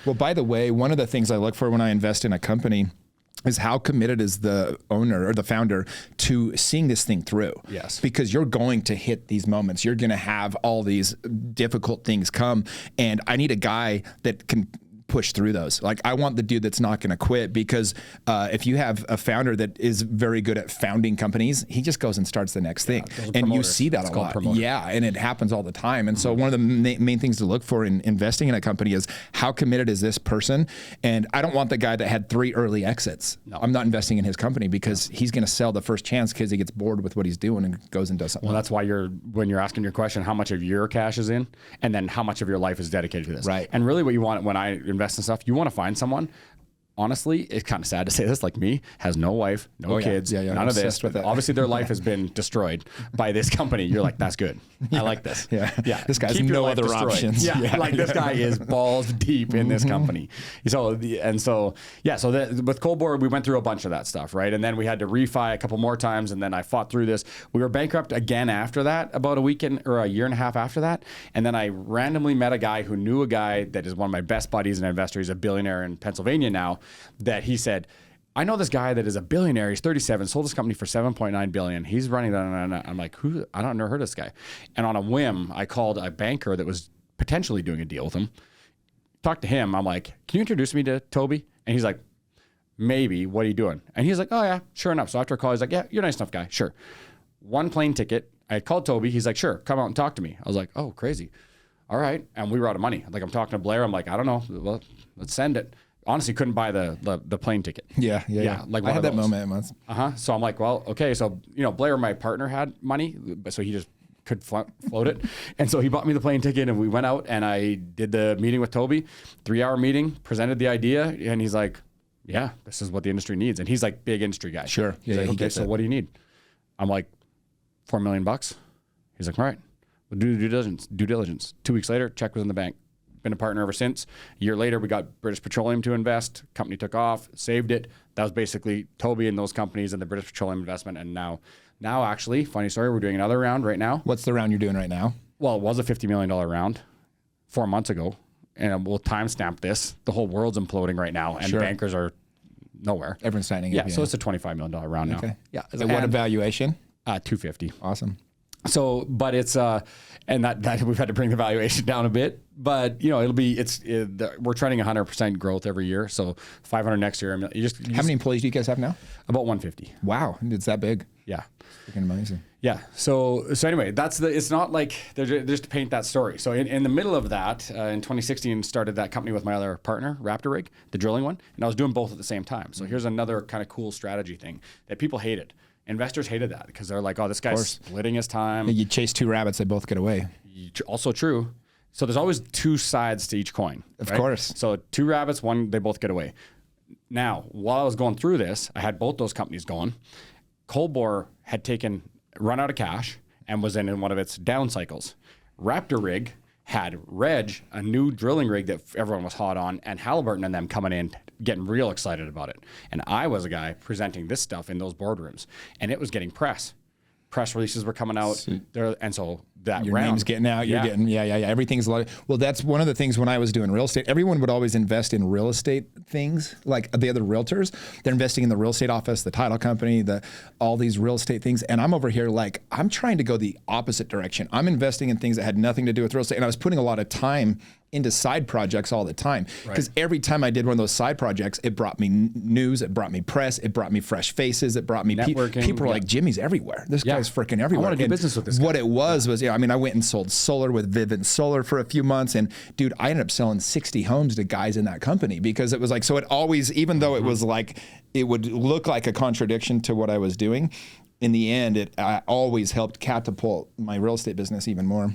Well, by the way, one of the things I look for when I invest in a company is how committed is the owner or the founder to seeing this thing through. Yes. Because you're going to hit these moments. You're going to have all these difficult things come. And I need a guy that can push through those. Like, I want the dude that's not going to quit, because if you have a founder that is very good at founding companies, he just goes and starts the next thing. And you see that a lot. Yeah, and it happens all the time. And so one of the main things to look for in investing in a company is how committed is this person? And I don't want the guy that had 3 early exits. No. I'm not investing in his company, because he's going to sell the first chance because he gets bored with what he's doing and goes and does something. Well, that's why when you're asking your question, how much of your cash is in, and then how much of your life is dedicated to this. Right. And really what you want when I invest in stuff, you want to find someone, honestly, it's kind of sad to say this, like me, has no wife, no kids, none of this. Obviously their life has been destroyed by this company. You're like, that's good. I like this. Yeah. This guy's no other options. Like this guy is balls deep in this company. So with Coldbore, we went through a bunch of that stuff, right? And then we had to refi a couple more times, and then I fought through this. We were bankrupt again after that, about a weekend or a year and a half after that. And then I randomly met a guy who knew a guy that is one of my best buddies and investor. He's a billionaire in Pennsylvania now, that he said, I know this guy that is a billionaire. He's 37, sold his company for $7.9 billion. He's running that. I'm like, who? I don't know, heard of this guy. And on a whim, I called a banker that was potentially doing a deal with him. Talked to him. I'm like, can you introduce me to Toby? And he's like, maybe. What are you doing? And he's like, oh yeah, sure enough. So after a call, he's like, yeah, you're a nice enough guy. Sure. One plane ticket. I had called Toby. He's like, sure, come out and talk to me. I was like, oh, crazy. All right. And we were out of money. Like, I'm talking to Blair. I'm like, I don't know. Well, let's send it. Honestly, couldn't buy the plane ticket. Yeah. Like I had that moment once. So I'm like, well, okay. So, Blair, my partner, had money, so he just could float it. And so he bought me the plane ticket, and we went out, and I did the meeting with Toby, 3-hour meeting, presented the idea, and he's like, yeah, this is what the industry needs. And he's like, big industry guy. Sure. He's like, okay, so what do you need? I'm like, $4 million. He's like, all right, we'll do due diligence. 2 weeks later, check was in the bank. Been a partner ever since. A year later, we got British Petroleum to invest. Company took off, saved it. That was basically Toby and those companies and the British Petroleum investment. And now actually, funny story, we're doing another round right now. What's the round you're doing right now? Well, it was a $50 million round 4 months ago. And we'll timestamp this. The whole world's imploding right now, and bankers are nowhere. Everyone's signing up. Yeah, so it's a $25 million round now. Yeah. And what evaluation? 250. Awesome. So, but it's and that we've had to bring the valuation down a bit, but it'll be we're trending 100% growth every year. So 500 next year. How many employees do you guys have now? About 150. Wow, it's that big. Yeah, freaking amazing. Yeah. So anyway, it's not like they're just to paint that story. So in the middle of that, in 2016, started that company with my other partner, Raptor Rig, the drilling one, and I was doing both at the same time. So here's another kind of cool strategy thing that people hated. Investors hated that because they're like, oh, this guy's splitting his time. You chase 2 rabbits, they both get away. Also true. So there's always 2 sides to each coin. Of course. So 2 rabbits, one, they both get away. Now, while I was going through this, I had both those companies going. Coldbore had run out of cash and was in one of its down cycles. Raptor Rig had Reg, a new drilling rig that everyone was hot on, and Halliburton and them coming in, getting real excited about it. And I was a guy presenting this stuff in those boardrooms, and it was getting press. Press releases were coming out, and so that your name's getting out. You're getting everything's a lot. Well, that's one of the things when I was doing real estate. Everyone would always invest in real estate things, like the other realtors. They're investing in the real estate office, the title company, all these real estate things. And I'm over here like I'm trying to go the opposite direction. I'm investing in things that had nothing to do with real estate, and I was putting a lot of time into side projects all the time, because every time I did one of those side projects, it brought me news, it brought me press, it brought me fresh faces, it brought me networking. People were like, Jimmy's everywhere. This guy's freaking everywhere. I want to do business with this guy. What it was, I went and sold solar with Vivint Solar for a few months, and dude, I ended up selling 60 homes to guys in that company, because it was like, so it always, even though it was like, it would look like a contradiction to what I was doing, in the end, I always helped catapult my real estate business even more.